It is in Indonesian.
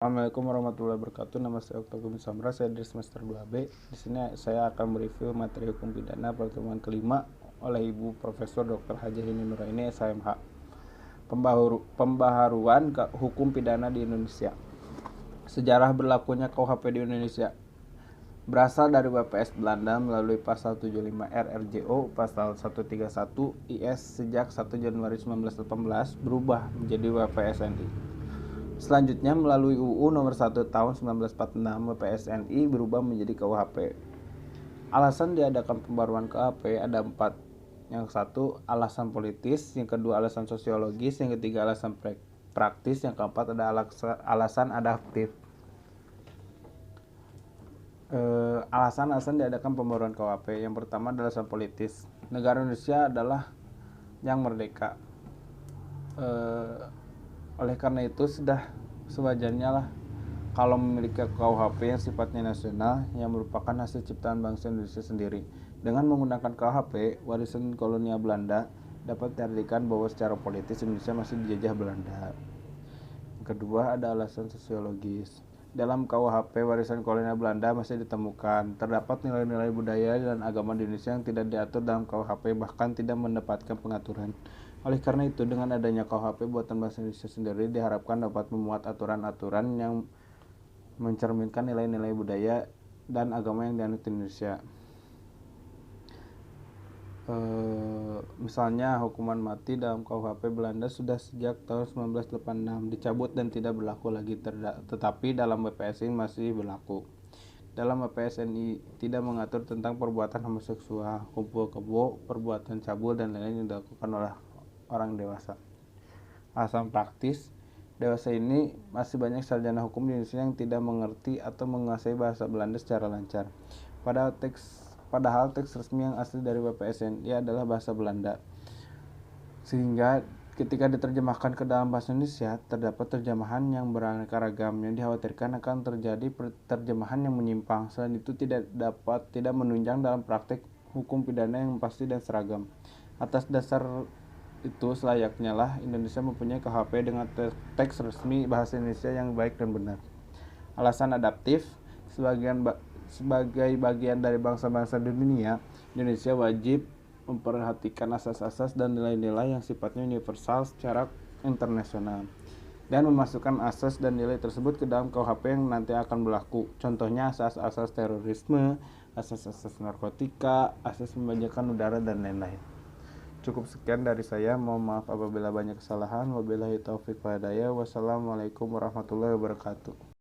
Assalamualaikum warahmatullahi wabarakatuh. Nama saya Oktavian Samra, saya dari semester 2B. Di sini saya akan mereview materi hukum pidana pertemuan kelima oleh Ibu Profesor Dr. Haji Hini Nuraini, SHMH. Pembaharuan hukum pidana di Indonesia. Sejarah berlakunya KUHP di Indonesia berasal dari WPS Belanda melalui pasal 75 RRJO, pasal 131 IS sejak 1 Januari 1918 berubah menjadi WPSNI. Selanjutnya melalui UU nomor 1 tahun 1946 WPSNI berubah menjadi KUHP. Alasan diadakan pembaruan KUHP ada 4. Yang satu, alasan politis, yang kedua alasan sosiologis, yang ketiga alasan praktis, yang keempat ada alasan adaptif. Alasan diadakan pembaruan KUHP. Yang pertama adalah alasan politis. Negara Indonesia adalah yang merdeka. Oleh karena itu sudah sewajarnya lah kalau memiliki KUHP yang sifatnya nasional yang merupakan hasil ciptaan bangsa Indonesia sendiri. Dengan menggunakan KUHP, warisan kolonial Belanda dapat diartikan bahwa secara politis Indonesia masih dijajah Belanda. Yang kedua ada alasan sosiologis. Dalam KUHP warisan kolonial Belanda masih ditemukan. Terdapat nilai-nilai budaya dan agama di Indonesia yang tidak diatur dalam KUHP, bahkan tidak mendapatkan pengaturan. Oleh karena itu, dengan adanya KUHP buatan bangsa Indonesia sendiri diharapkan dapat memuat aturan-aturan yang mencerminkan nilai-nilai budaya dan agama yang dianut Indonesia. Misalnya hukuman mati dalam KUHP Belanda sudah sejak tahun 1986 dicabut dan tidak berlaku lagi, tetapi dalam WPSNI masih berlaku. Dalam WPSNI tidak mengatur tentang perbuatan homoseksual, kumpul kebo, perbuatan cabul dan lain-lain yang dilakukan oleh orang dewasa. Alasan praktis, dewasa ini masih banyak sarjana hukum di Indonesia yang tidak mengerti atau menguasai bahasa Belanda secara lancar. Padahal teks resmi yang asli dari WPSNI adalah bahasa Belanda. Sehingga ketika diterjemahkan ke dalam bahasa Indonesia, terdapat terjemahan yang beraneka ragam yang dikhawatirkan akan terjadi terjemahan yang menyimpang. Selain itu tidak menunjang dalam praktek hukum pidana yang pasti dan seragam. Atas dasar itu selayaknya lah Indonesia mempunyai KUHP dengan teks resmi bahasa Indonesia yang baik dan benar. Alasan adaptif, sebagai bagian dari bangsa-bangsa di dunia, Indonesia wajib memperhatikan asas-asas dan nilai-nilai yang sifatnya universal secara internasional dan memasukkan asas dan nilai tersebut ke dalam KUHP yang nanti akan berlaku. Contohnya asas-asas terorisme, asas-asas narkotika, asas pembajakan udara dan lain-lain. Cukup sekian dari saya. Mohon maaf apabila banyak kesalahan. Wabillahi taufiq wal hidayah. Wassalamualaikum warahmatullahi wabarakatuh.